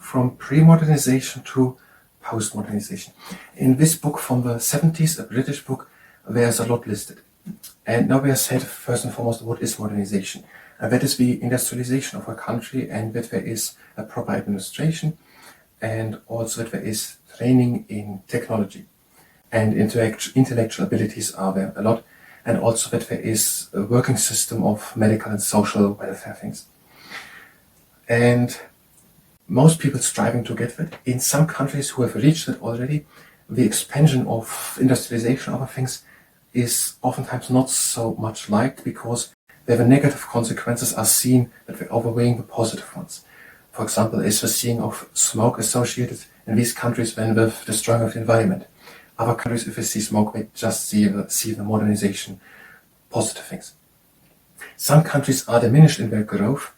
from pre-modernization to post-modernization. In this book from the 70s, a British book, there's a lot listed. And now we have said first and foremost what is modernization. And that is the industrialization of a country, and that there is a proper administration, and also that there is training in technology. And intellectual abilities are there a lot, and also that there is a working system of medical and social welfare things. And most people striving to get that. In some countries who have reached it already, the expansion of industrialization of other things is oftentimes not so much liked, because the negative consequences are seen that we're overweighing the positive ones. For example, is the seeing of smoke associated in these countries when with destroying of the environment. Other countries, if they see smoke, they just see the modernization, positive things. Some countries are diminished in their growth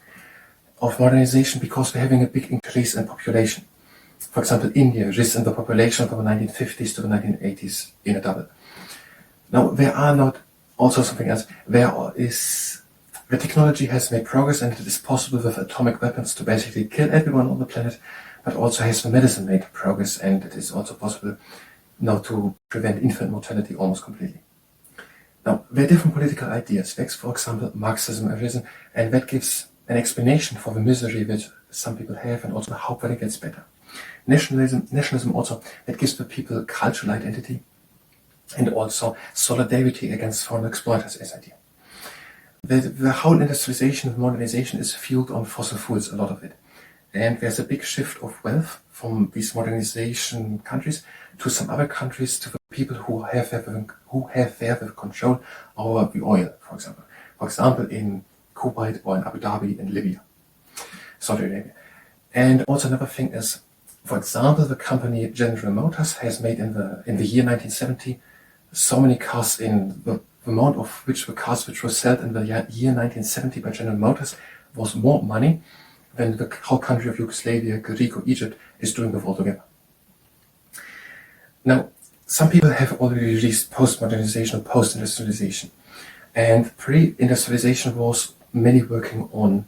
of modernization because they're having a big increase in population. For example, India risen the population from the 1950s to the 1980s in a double. Now, there are not also something else. The technology has made progress, and it is possible with atomic weapons to basically kill everyone on the planet, but also has the medicine made progress, and it is also possible now to prevent infant mortality almost completely. Now, there are different political ideas. For example, Marxism arisen, and that gives an explanation for the misery that some people have, and also how it gets better. Nationalism also, that gives the people cultural identity, and also solidarity against foreign exploiters as idea. The whole industrialization and modernization is fueled on fossil fuels, a lot of it. And there's a big shift of wealth from these modernization countries to some other countries, to the people who have their control over the oil, for example. For example, in Kuwait or in Abu Dhabi in Libya, Saudi Arabia. And also another thing is, for example, the company General Motors has made in the year 1970 so many cars in the amount of which the cars which were sold in the year 1970 by General Motors was more money than the whole country of Yugoslavia, Greek or Egypt is doing with altogether. Now, some people have already released post-modernization or post-industrialization. And pre-industrialization was mainly working on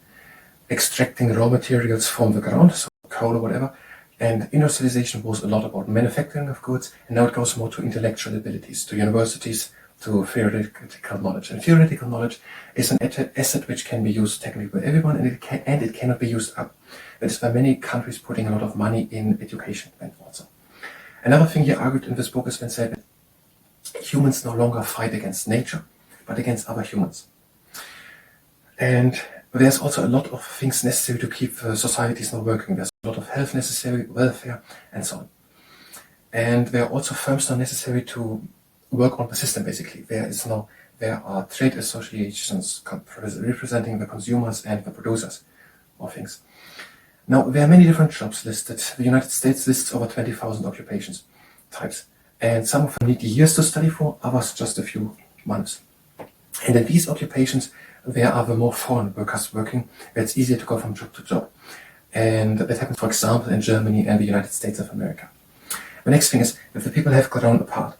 extracting raw materials from the ground, so coal or whatever. And industrialization was a lot about manufacturing of goods, and now it goes more to intellectual abilities, to universities, to theoretical knowledge. And theoretical knowledge is an asset which can be used technically by everyone, and it cannot be used up. That is why many countries putting a lot of money in education and also. Another thing he argued in this book is when said that humans no longer fight against nature, but against other humans. And there's also a lot of things necessary to keep societies now working. There's a lot of health necessary, welfare, and so on. And there are also firms now necessary to work on the system, basically. There are trade associations representing the consumers and the producers of things. Now, there are many different jobs listed. The United States lists over 20,000 occupations types. And some of them need years to study for, others just a few months. And in these occupations, there are the more foreign workers working, where it's easier to go from job to job. And that happens, for example, in Germany and the United States of America. The next thing is, if the people have grown apart,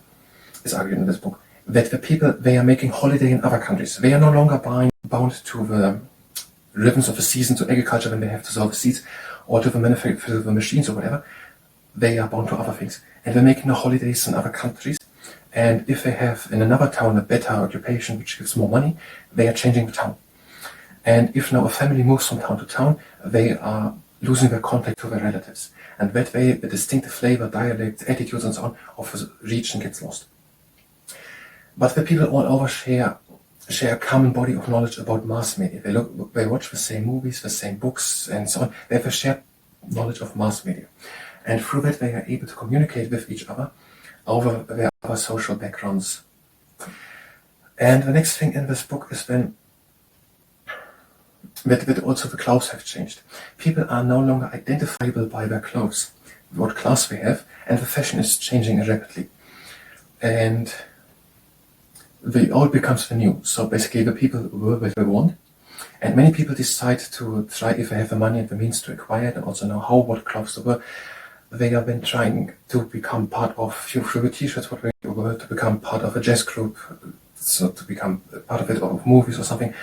is argued in this book, that the people, they are making holiday in other countries. They are no longer bound to the rhythms of the season, to agriculture when they have to sow the seeds, or to the manufacture of the machines or whatever. They are bound to other things. And they're making the holidays in other countries. And if they have in another town a better occupation which gives more money, they are changing the town. And if now a family moves from town to town, they are losing their contact to their relatives. And that way the distinctive flavor, dialect, attitudes and so on of the region gets lost. But the people all over share a common body of knowledge about mass media. They watch the same movies, the same books and so on. They have a shared knowledge of mass media. And through that they are able to communicate with each other over their other social backgrounds. And the next thing in this book is that also the clothes have changed. People are no longer identifiable by their clothes, what class they have, and the fashion is changing rapidly. And the old becomes the new. So basically the people were what they want. And many people decide to try, if they have the money and the means to acquire it, and also know what clothes they were. They have been trying to become part of through the t-shirts, what they were, to become part of a jazz group, so to become part of it, or of movies or something.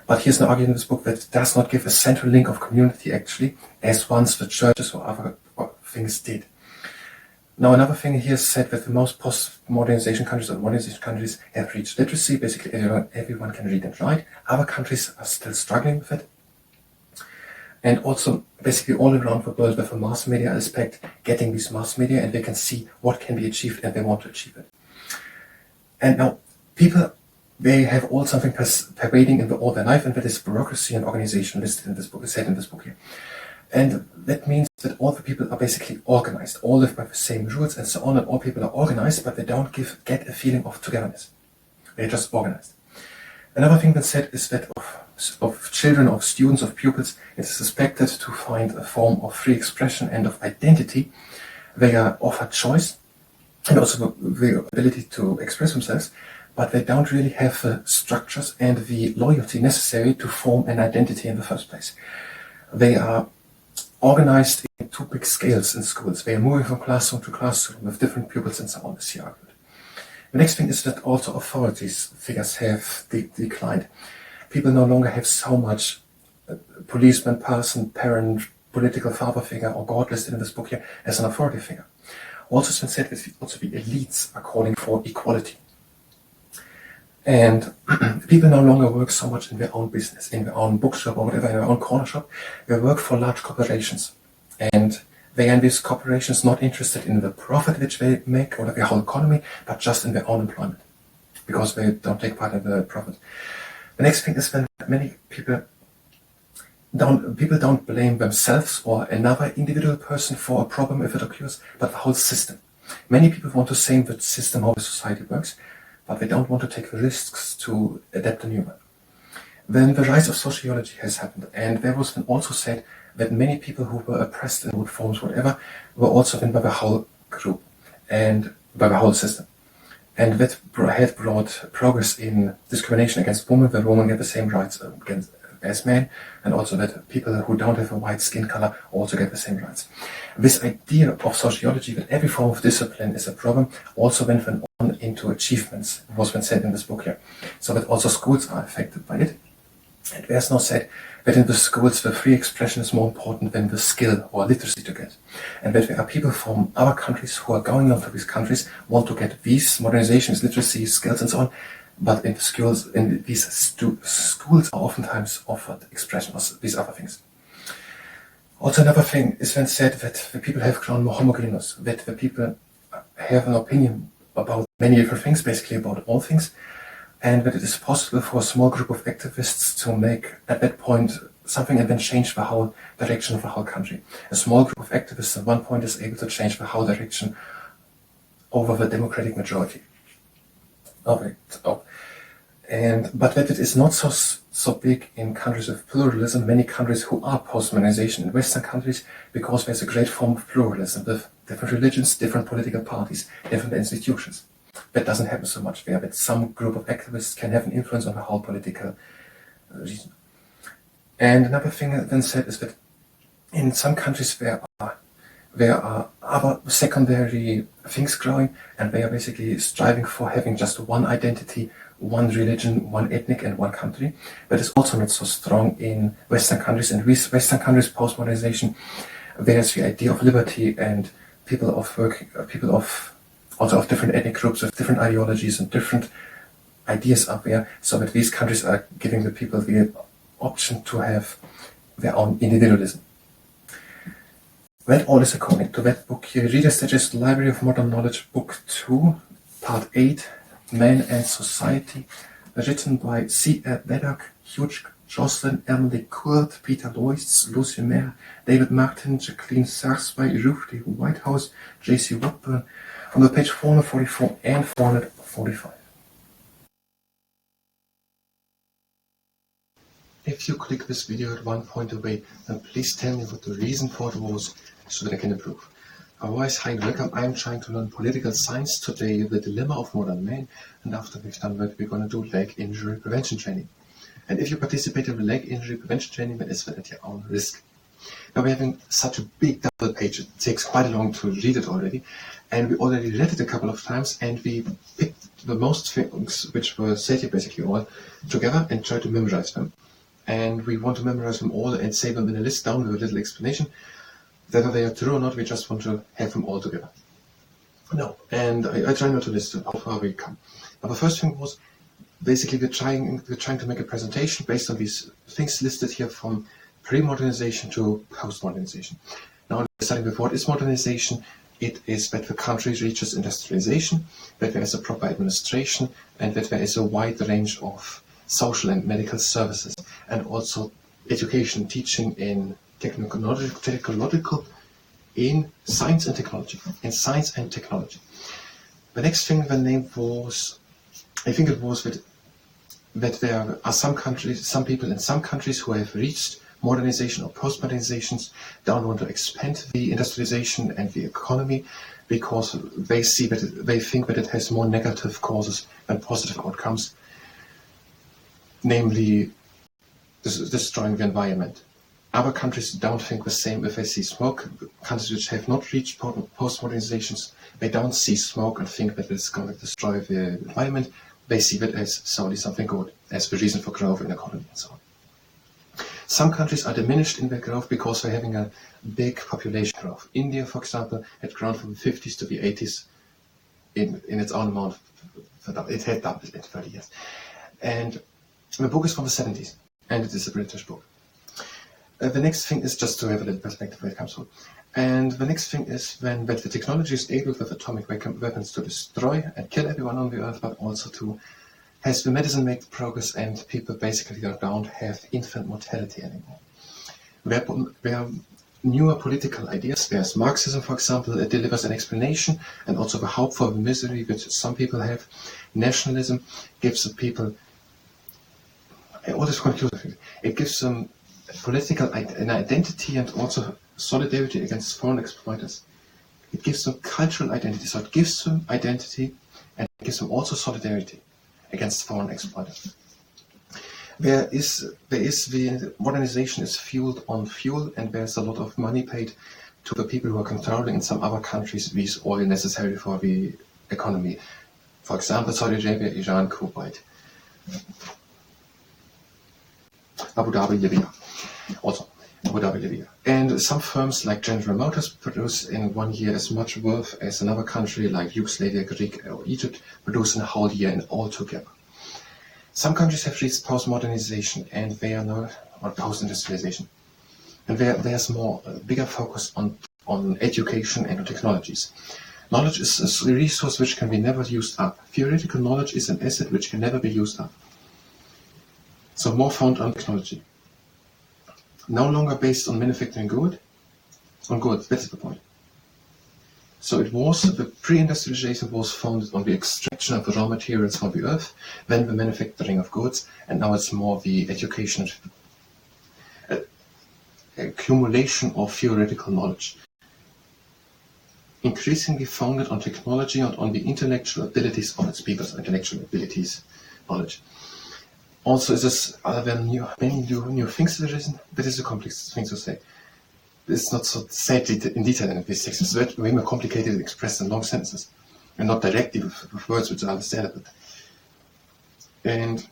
But here's an argument in this book that does not give a central link of community actually, as once the churches or other things did. Now another thing here is said that the most post-modernization countries or modernization countries have reached literacy. Basically everyone can read and write. Other countries are still struggling with it. And also basically all around the world with the mass media aspect, getting these mass media, and they can see what can be achieved and they want to achieve it. And now people, they have all something pervading in all their life, and that is bureaucracy and organization listed in this book, is said in this book here. And that means that all the people are basically organized, all live by the same rules and so on, and all people are organized, but they don't get a feeling of togetherness. They're just organized. Another thing that's said is that of children, of students, of pupils, it is suspected to find a form of free expression and of identity. They are offered choice and also the ability to express themselves, but they don't really have the structures and the loyalty necessary to form an identity in the first place. They are organized in two big scales in schools. They are moving from classroom to classroom with different pupils and so on, as he argued. The next thing is that also authorities figures have declined. People no longer have so much policeman, person, parent, political father figure or God listed in this book here as an authority figure. Also it's been said that also the elites are calling for equality. And people no longer work so much in their own business, in their own bookshop or whatever, in their own corner shop. They work for large corporations. And they are in these corporations not interested in the profit which they make or the whole economy, but just in their own employment, because they don't take part in the profit. The next thing is when many people don't blame themselves or another individual person for a problem if it occurs, but the whole system. Many people want to say the system, how the society works, but they don't want to take the risks to adapt a new one. Then the rise of sociology has happened, and there was also said that many people who were oppressed in wood forms, whatever, were also in by the whole group and by the whole system. And that had brought progress in discrimination against women, where women get the same rights as men, and also that people who don't have a white skin color also get the same rights. This idea of sociology, that every form of discipline is a problem, also went on into achievements, was been said in this book here. So that also schools are affected by it. And there's no said that in the schools the free expression is more important than the skill or literacy to get. And that there are people from other countries who are going on to these countries, want to get these modernizations, literacy, skills and so on, but in the schools, in these schools are oftentimes offered expression of these other things. Also another thing is when said that the people have grown more homogeneous, that the people have an opinion about many different things, basically about all things, and that it is possible for a small group of activists to make, at that point, something and then change the whole direction of the whole country. A small group of activists at one point is able to change the whole direction over the democratic majority. But that it is not so big in countries of pluralism, many countries who are post-modernization in Western countries, because there's a great form of pluralism with different religions, different political parties, different institutions. That doesn't happen so much there, but some group of activists can have an influence on the whole political region. And another thing then said is that in some countries there are other secondary things growing, and they are basically striving for having just one identity, one religion, one ethnic and one country. But it's also not so strong in Western countries. In Western countries, post-modernization, there's the idea of liberty and people of different ethnic groups with different ideologies and different ideas are there, so that these countries are giving the people the option to have their own individualism. That all is according to that book here, Reader's Digest, Library of Modern Knowledge, Book 2, Part 8, Man and Society, written by C. L. Beddock, Hugh Jocelyn, Emily Court, Peter Loyce, Lucy Mayer, David Martin, Jacqueline Sarsby, Ruth D. Whitehouse, J.C. Woodburn, on the page 444 and 445. If you click this video at one point away, then please tell me what the reason for it was, so that I can improve. Otherwise, hi, welcome. I'm trying to learn political science today, the dilemma of modern man, and after we've done that, we're going to do leg injury prevention training. And if you participate in the leg injury prevention training, then it's at your own risk. Now we're having such a big double page, it takes quite long to read it already, and we already read it a couple of times, and we picked the most things which were said here basically all together and tried to memorize them. and we want to memorize them all and save them in a list down with a little explanation. Whether they are true or not, we just want to have them all together. No, and I try not to list how far we come. But the first thing was, basically we're trying to make a presentation based on these things listed here from pre-modernization to post-modernization. Now, starting with what is modernization, it is that the country reaches industrialization, that there is a proper administration, and that there is a wide range of social and medical services, and also education, teaching in technological, in science and technology. The next thing the name was, I think it was that there are some people in some countries who have reached modernization or post-modernizations, don't want to expand the industrialization and the economy because they think that it has more negative causes than positive outcomes, namely destroying the environment. Other countries don't think the same if they see smoke. Countries which have not reached post-modernizations, they don't see smoke and think that it's going to destroy the environment. They see that as solely something good, as the reason for growth in the economy and so on. Some countries are diminished in their growth because they're having a big population growth. India, for example, had grown from the 50s to the 80s in its own amount. It had doubled in 30 years. And the book is from the 70s, and it is a British book. The next thing is just to have a little perspective where it comes from. And the next thing is that the technology is able with atomic weapons to destroy and kill everyone on the earth, but also to has the medicine made progress and people basically don't have infant mortality anymore. There are newer political ideas. There's Marxism, for example, it delivers an explanation and also the hope for the misery which some people have. Nationalism gives the people, all this conclusive, it gives them political an identity and also solidarity against foreign exploiters. It gives them cultural identity, so it gives them identity and it gives them also solidarity against foreign exploiters. The modernization is fueled on fuel, and there's a lot of money paid to the people who are controlling in some other countries these oil necessary for the economy. For example, Saudi Arabia, Iran, Kuwait, Abu Dhabi, Libya. Also, Abu Dhabi, Libya. And some firms like General Motors produce in 1 year as much worth as another country like Yugoslavia, Greek, or Egypt produce in a whole year and all together. Some countries have reached post-modernization and they are now on post-industrialization. And there's more bigger focus on education and on technologies. Knowledge is a resource which can be never used up. Theoretical knowledge is an asset which can never be used up. So more found on technology. No longer based on manufacturing goods, that's the point. So the pre-industrialization was founded on the extraction of the raw materials from the earth, then the manufacturing of goods, and now it's more the education, accumulation of theoretical knowledge. Increasingly founded on technology and on the intellectual abilities of its people, knowledge. Also, are there many new things that arisen? That is a complex thing to say. It's not so sadly in detail in these texts. It's way more complicated and expressed in long sentences, and not directly with words which are understandable. And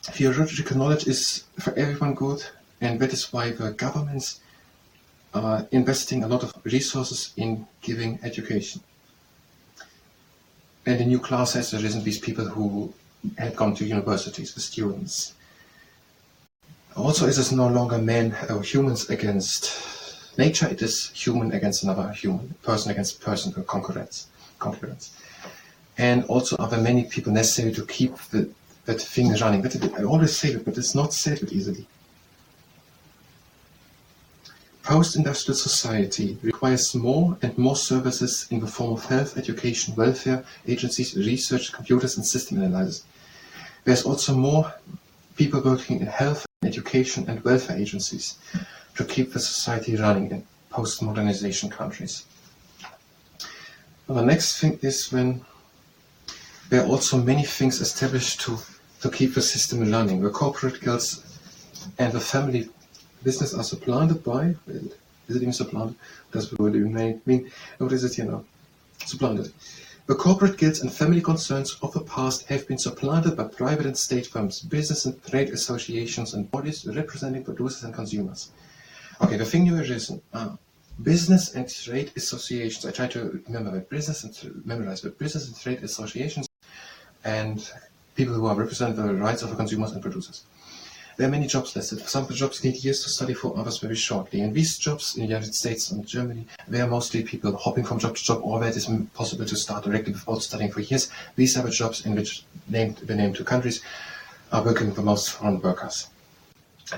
theoretical knowledge is for everyone good, and that is why the governments are investing a lot of resources in giving education. And a new class has arisen, these people who had gone to universities, the students. Also, it is no longer humans against nature, it is human against another human, person against person, concurrence. And also, are there many people necessary to keep that thing running? I always say it, but it's not said it easily. Post-industrial society requires more and more services in the form of health, education, welfare agencies, research, computers, and system analysis. There's also more people working in health, education, and welfare agencies to keep the society running in post-modernization countries. The next thing is when there are also many things established to keep the system running. The corporate guilds and the family business are supplanted by, is it even supplanted? Does the word even mean? What is it here now? Supplanted. The corporate guilds and family concerns of the past have been supplanted by private and state firms, business and trade associations, and bodies representing producers and consumers. Okay, the thing new arisen are business and trade associations. I try to remember that memorize the business and trade associations and people who are representing the rights of the consumers and producers. There are many jobs listed. Some of the jobs need years to study for, others very shortly. And these jobs in the United States and Germany, they are mostly people hopping from job to job, or where it is possible to start directly without studying for years. These are the jobs in which the named two countries are working the most foreign workers.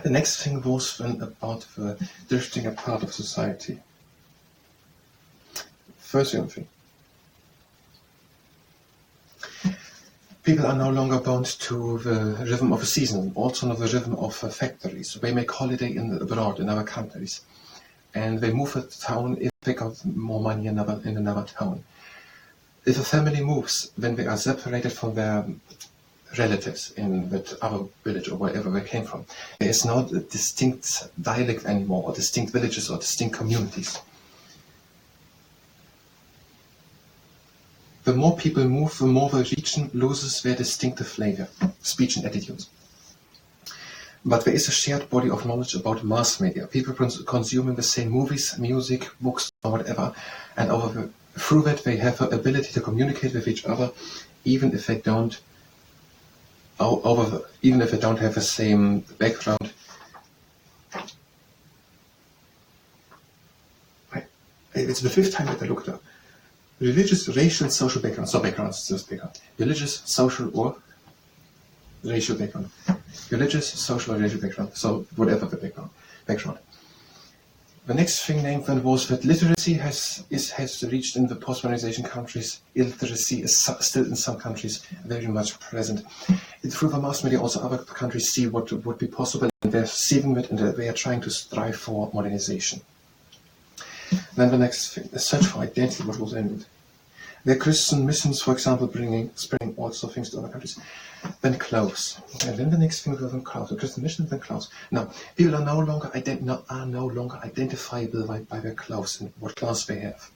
The next thing was then about the drifting apart of society. First thing. People are no longer bound to the rhythm of a season, also not the rhythm of factories. They make holiday abroad in other countries, and they move to town if they got more money in another town. If a family moves, then they are separated from their relatives in that other village or wherever they came from. There is no distinct dialect anymore, or distinct villages, or distinct communities. The more people move, the more the region loses their distinctive flavor, speech and attitudes. But there is a shared body of knowledge about mass media, people consuming the same movies, music, books, or whatever, and through that they have the ability to communicate with each other, even if they don't have the same background. It's the fifth time that I looked up. Religious, racial, and social background. So backgrounds, just background. Religious, social, or racial background. Religious, social, or racial background. So whatever the background. The next thing named then was that literacy has reached in the post-modernization countries. Illiteracy is still in some countries very much present. Through the mass media, also other countries see what would be possible, and they're seeing it, and they are trying to strive for modernization. Then the next thing, the search for identity, what was ended. There are Christian missions, for example, spreading also things to other countries. Then clothes. And then the next thing was clothes. The Christian mission, then clothes. Now, people are no longer identifiable by their clothes and what class they have.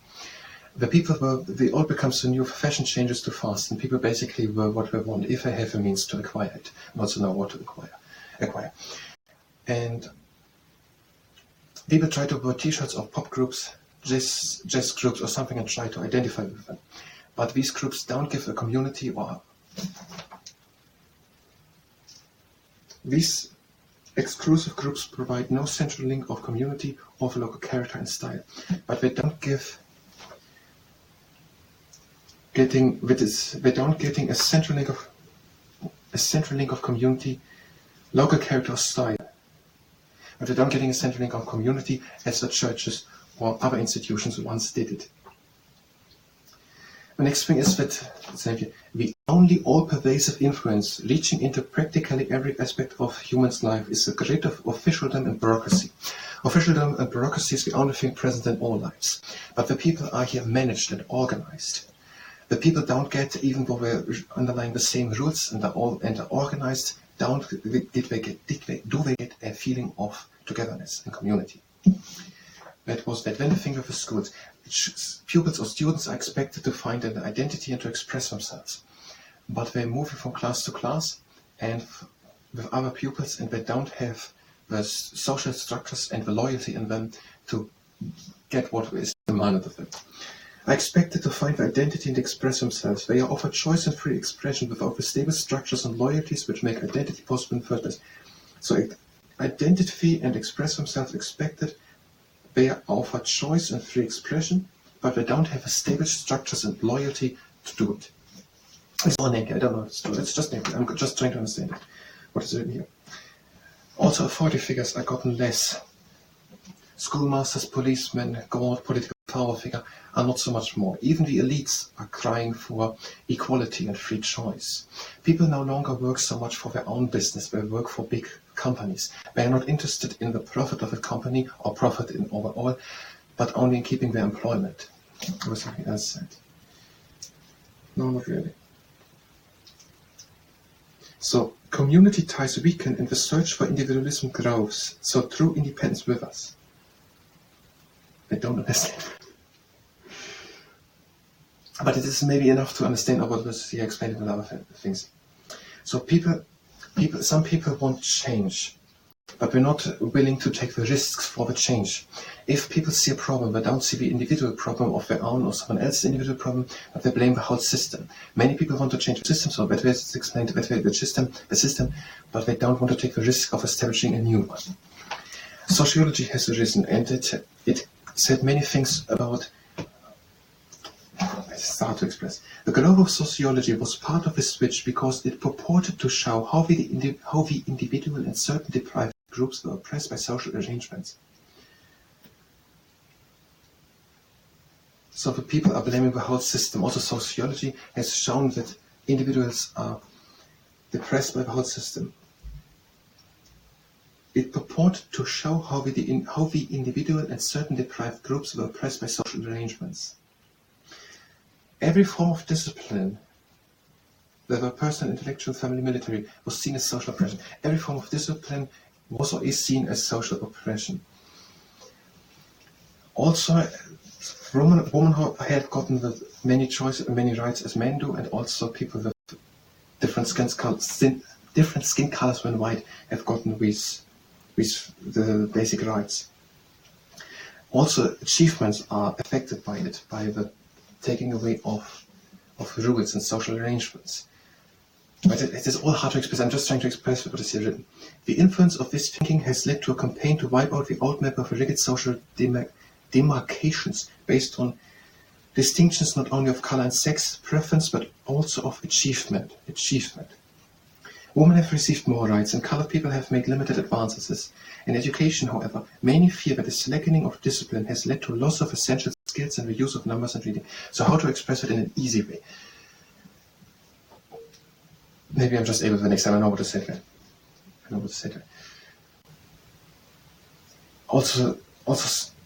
They all become so new, fashion changes too fast, and people basically were what they want, if they have a means to acquire it, and also know what to acquire. And people try to wear t-shirts of pop groups, jazz groups or something, and try to identify with them. But these groups don't give a community, or these exclusive groups provide no central link of community or of local character and style. But they don't getting a central link of community, local character or style. But they don't getting a central link of community as the churches or other institutions once did it. The next thing is that the only all-pervasive influence reaching into practically every aspect of human's life is the grid of officialdom and bureaucracy. Officialdom and bureaucracy is the only thing present in all lives. But the people are here managed and organized. The people don't get, even though we're underlying the same rules and are organized, do they get a feeling of togetherness and community. That was that. Then the thing with the schools. Pupils or students are expected to find an identity and to express themselves. But they're moving from class to class and with other pupils, and they don't have the social structures and the loyalty in them to get what is demanded of them. Are expected to find the identity and express themselves. They are offered choice and free expression without the stable structures and loyalties which make identity possible in the first place. So identity and express themselves expected. They are offered choice and free expression, but they don't have a stable structures and loyalty to do it. It's all naked. I don't know what it's true. It's just naked. I'm just trying to understand it. What is written here? Also, authority figures are gotten less. Schoolmasters, policemen, God, political power figure are not so much more. Even the elites are crying for equality and free choice. People no longer work so much for their own business. They work for big companies. They are not interested in the profit of a company or profit in overall, but only in keeping their employment. There was something else said. No, not really. So, community ties weaken and the search for individualism grows. So, true independence withers. I don't understand. but it is maybe enough to understand what was here explained in other things. So some people want change, but we're not willing to take the risks for the change. If people see a problem, they don't see the individual problem of their own or someone else's individual problem, but they blame the whole system. Many people want to change the system, so that way it's explained the system, but they don't want to take the risk of establishing a new one. Sociology has arisen, and it said many things about. It's hard to express. The growth of sociology was part of the switch because it purported to show how the individual and certain deprived groups were oppressed by social arrangements. So the people are blaming the whole system. Also, sociology has shown that individuals are depressed by the whole system. It purported to show how the individual and certain deprived groups were oppressed by social arrangements. Every form of discipline, whether personal, intellectual, family, military, was seen as social oppression. Every form of discipline was or is seen as social oppression. Also, women had gotten the many choices, many rights as men do, and also people with different skin colors than white have gotten with the basic rights. Also, achievements are affected by it, by the taking away of rules and social arrangements. But it is all hard to express. I'm just trying to express what is here written. The influence of this thinking has led to a campaign to wipe out the old map of rigid social demarcations based on distinctions not only of color and sex preference, but also of achievement. Women have received more rights, and colored people have made limited advances. In education, however, many fear that the slackening of discipline has led to a loss of essential skills and the use of numbers and reading. So how to express it in an easy way? Maybe I'm just able the next time. I know what to say there. Also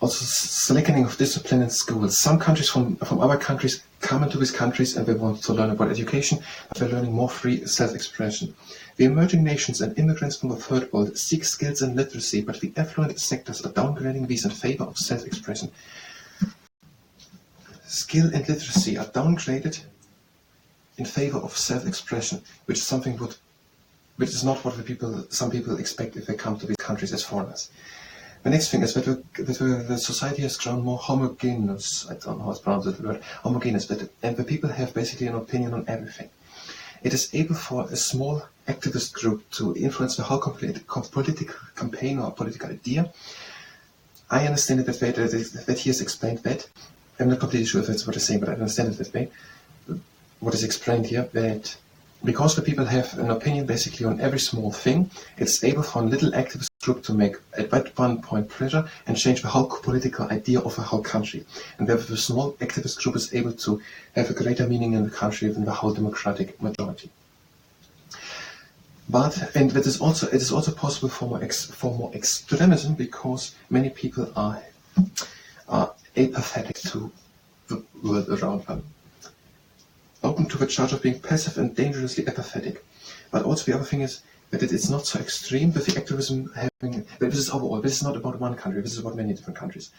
slackening of discipline in schools. Some countries from other countries come into these countries and they want to learn about education, but they're learning more free self-expression. The emerging nations and immigrants from the third world seek skills and literacy, but the affluent sectors are downgrading these in favor of self-expression. Skill and literacy are downgraded in favor of self-expression, which is which is not what some people expect if they come to these countries as foreigners. The next thing is that the society has grown more homogeneous. I don't know how it's pronounced, the word homogeneous, and the people have basically an opinion on everything. It is able for a small activist group to influence the whole political campaign or political idea. I understand it that he has explained that. I'm not completely sure if that's what he's saying, but I understand it that way. What is explained here, that because the people have an opinion basically on every small thing, it's able for a little activist group to make at that one point pressure and change the whole political idea of a whole country. And therefore the small activist group is able to have a greater meaning in the country than the whole democratic majority. And it is also possible for more extremism, because many people are apathetic to the world around them, open to the charge of being passive and dangerously apathetic. But also the other thing is that it is not so extreme with the activism having. This is overall. This is not about one country. This is about many different countries,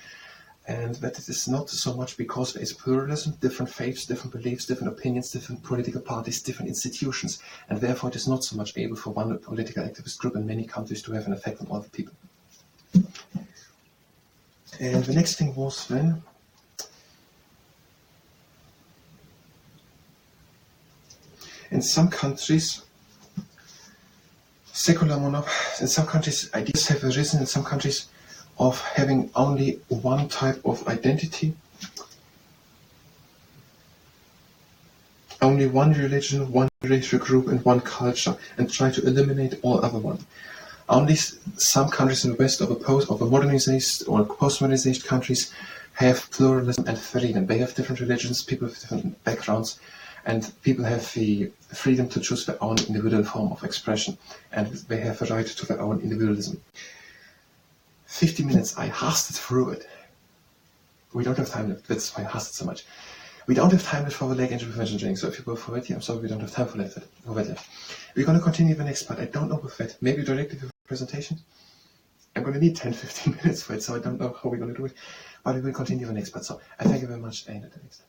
and that it is not so much because there is pluralism, different faiths, different beliefs, different opinions, different political parties, different institutions, and therefore it is not so much able for one political activist group in many countries to have an effect on all the people. And the next thing was then. In some countries, in some countries, ideas have arisen in some countries of having only one type of identity, only one religion, one racial group, and one culture, and try to eliminate all other ones. Only some countries in the West of the modernized or post-modernized countries have pluralism and freedom. They have different religions, people with different backgrounds, and people have the freedom to choose their own individual form of expression, and they have the right to their own individualism. 50 minutes, I hasted through it. We don't have time left, that's why I hasted so much. We don't have time left for the leg injury prevention training, so if you go for it, I'm sorry, we don't have time for that left. We're going to continue the next part. I don't know with that. Maybe directly with the presentation. I'm going to need 10-15 minutes for it, so I don't know how we're going to do it. But we will continue the next part. So I thank you very much, and at the next time.